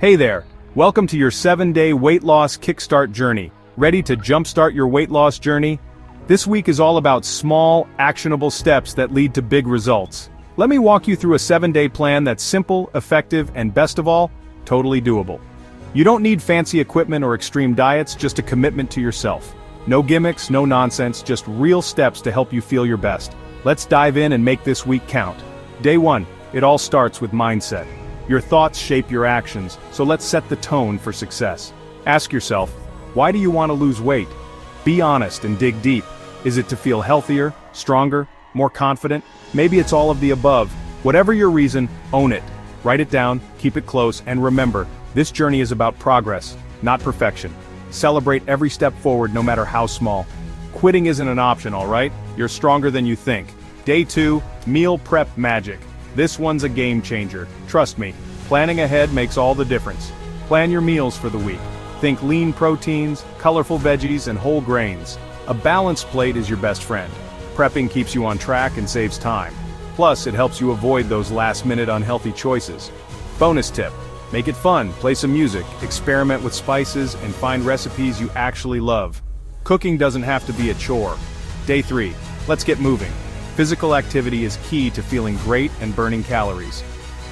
Hey there, welcome to your 7-day weight loss kickstart journey. Ready to jumpstart your weight loss journey? This week is all about small, actionable steps that lead to big results. Let me walk you through a 7-day plan that's simple, effective, and best of all, totally doable. You don't need fancy equipment or extreme diets, just a commitment to yourself. No gimmicks, no nonsense, just real steps to help you feel your best. Let's dive in and make this week count. Day 1, it all starts with mindset. Your thoughts shape your actions, so let's set the tone for success. Ask yourself, why do you want to lose weight? Be honest and dig deep. Is it to feel healthier, stronger, more confident? Maybe it's all of the above. Whatever your reason, own it. Write it down, keep it close, and remember, this journey is about progress, not perfection. Celebrate every step forward, no matter how small. Quitting isn't an option, alright? You're stronger than you think. Day 2, meal prep magic. This one's a game changer. Trust me, planning ahead makes all the difference. Plan your meals for the week. Think lean proteins, colorful veggies, and whole grains. A balanced plate is your best friend. Prepping keeps you on track and saves time. Plus, it helps you avoid those last-minute unhealthy choices. Bonus tip, make it fun, play some music, experiment with spices, and find recipes you actually love. Cooking doesn't have to be a chore. Day 3, let's get moving. Physical activity is key to feeling great and burning calories.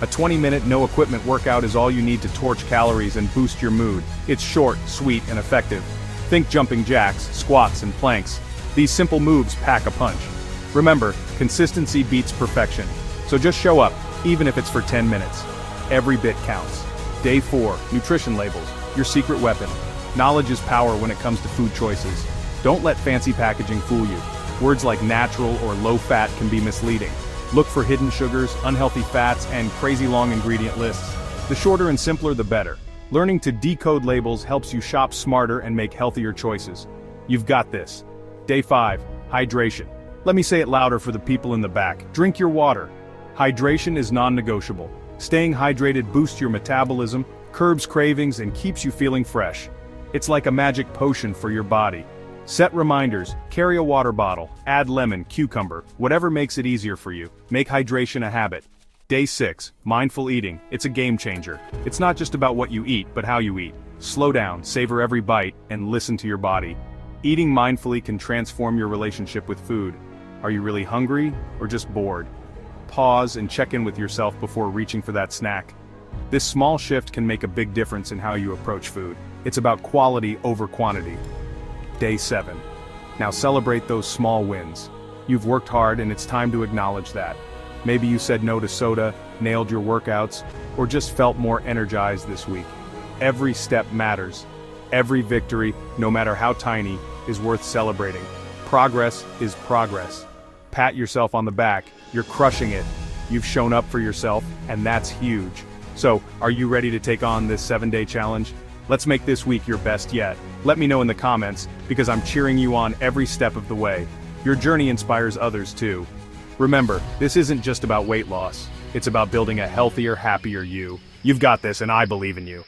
A 20-minute no-equipment workout is all you need to torch calories and boost your mood. It's short, sweet, and effective. Think jumping jacks, squats, and planks. These simple moves pack a punch. Remember, consistency beats perfection. So just show up, even if it's for 10 minutes. Every bit counts. Day 4, nutrition labels, your secret weapon. Knowledge is power when it comes to food choices. Don't let fancy packaging fool you. Words like natural or low-fat can be misleading. Look for hidden sugars, unhealthy fats, and crazy long ingredient lists. The shorter and simpler the better. Learning to decode labels helps you shop smarter and make healthier choices. You've got this. Day 5, hydration. Let me say it louder for the people in the back. Drink your water. Hydration is non-negotiable. Staying hydrated boosts your metabolism, curbs cravings, and keeps you feeling fresh. It's like a magic potion for your body. Set reminders, carry a water bottle, add lemon, cucumber, whatever makes it easier for you. Make hydration a habit. Day 6, mindful eating. It's a game changer. It's not just about what you eat, but how you eat. Slow down, savor every bite, and listen to your body. Eating mindfully can transform your relationship with food. Are you really hungry, or just bored? Pause and check in with yourself before reaching for that snack. This small shift can make a big difference in how you approach food. It's about quality over quantity. Day 7. Now celebrate those small wins. You've worked hard and it's time to acknowledge that. Maybe you said no to soda, nailed your workouts, or just felt more energized this week. Every step matters. Every victory, no matter how tiny, is worth celebrating. Progress is progress. Pat yourself on the back. You're crushing it. You've shown up for yourself, and that's huge. So, are you ready to take on this 7-day challenge? Let's make this week your best yet. Let me know in the comments, because I'm cheering you on every step of the way. Your journey inspires others too. Remember, this isn't just about weight loss. It's about building a healthier, happier you. You've got this, and I believe in you.